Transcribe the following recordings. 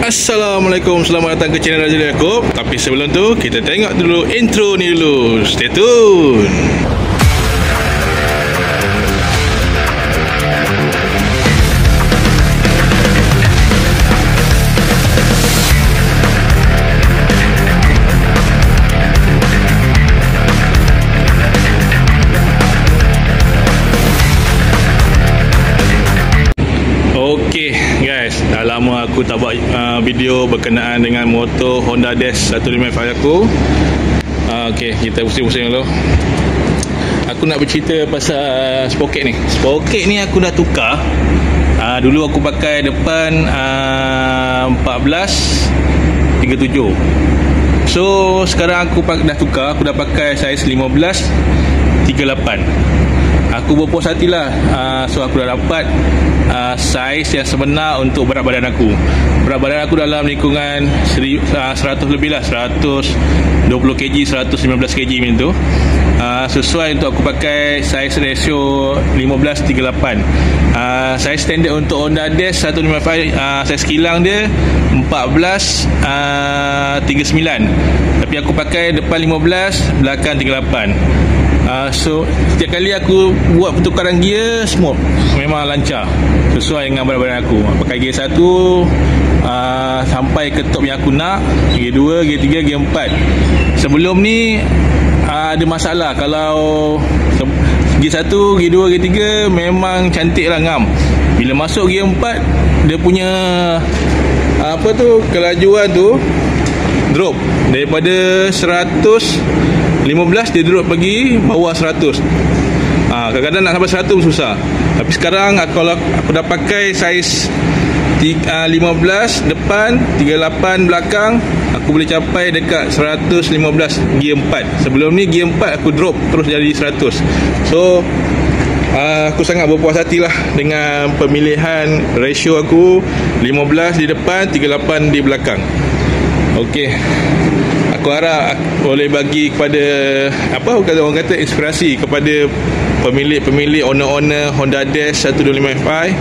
Assalamualaikum, selamat datang ke channel Raja Yaakob. Tapi sebelum tu, kita tengok dulu intro ni dulu. Stay tune. Okey guys, dah lama aku tak buat video berkenaan dengan motor Honda Dash 155 aku. Okey, kita pusing-pusing dulu. Aku nak bercerita pasal sprocket ni. Sprocket ni aku dah tukar. Dulu aku pakai depan 1437. So sekarang aku dah tukar, aku dah pakai saiz 1538. Aku berpuas hatilah. So aku dah dapat saiz yang sebenar untuk berat badan aku. Berat badan aku dalam lingkungan 100 lebih lah, 120 kg, 115 kg macam tu. Sesuai untuk aku pakai saiz ratio 1538. Saiz standard untuk Honda Dash 155, saiz kilang dia 1439. Tapi aku pakai depan 15, belakang 38. So setiap kali aku buat pertukaran gear, smooth, memang lancar, sesuai dengan berat badan aku. Pakai gear 1 sampai ke top yang aku nak. Gear 2, gear 3, gear 4. Sebelum ni ada masalah. Kalau gear 1, gear 2, gear 3 memang cantik lah, ngam. Bila masuk gear 4, dia punya kelajuan tu drop. Daripada 115 dia drop pergi bawah 100. Kadang-kadang nak sampai 100 pun susah. Tapi sekarang kalau aku dah pakai saiz 15 depan, 38 belakang, aku boleh capai dekat 115 gear 4. Sebelum ni gear 4 aku drop terus jadi 100. So aku sangat berpuas hati lah dengan pemilihan ratio aku, 15 di depan, 38 di belakang. Okey, aku harap boleh bagi kepada orang kata inspirasi kepada pemilik-pemilik, owner-owner Honda Dash 155.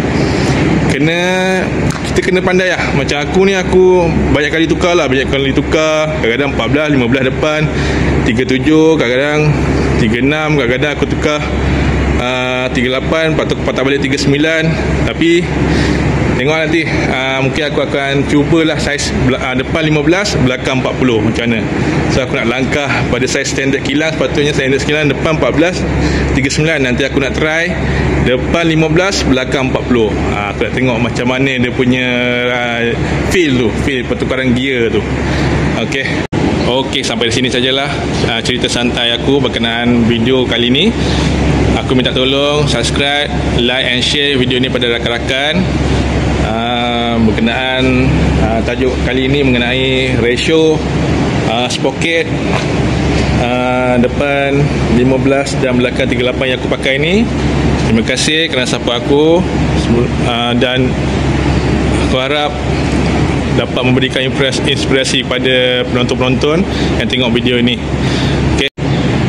Kita kena pandai lah. Macam aku ni, aku banyak kali tukar. Kadang-kadang 14, 15 depan, 37, kadang-kadang 36, kadang-kadang aku tukar 38, patah balik 39. Tapi tengok nanti, mungkin aku akan cubalah saiz depan 15, belakang 40 macam mana. So aku nak langkah pada saiz standard kilang. Sepatutnya standard kilang depan 14 39. Nanti aku nak try depan 15, belakang 40. Aku nak tengok macam mana dia punya feel pertukaran gear tu. Okey, sampai di sini sajalah cerita santai aku berkenaan video kali ni. Aku minta tolong subscribe, like and share video ni pada rakan-rakan. Berkenaan tajuk kali ini mengenai ratio sprocket depan 15 dan belakang 38 yang aku pakai ni. Terima kasih kerana support aku, dan aku harap dapat memberikan inspirasi pada penonton-penonton yang tengok video ini.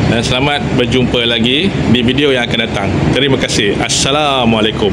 Dan selamat berjumpa lagi di video yang akan datang. Terima kasih. Assalamualaikum.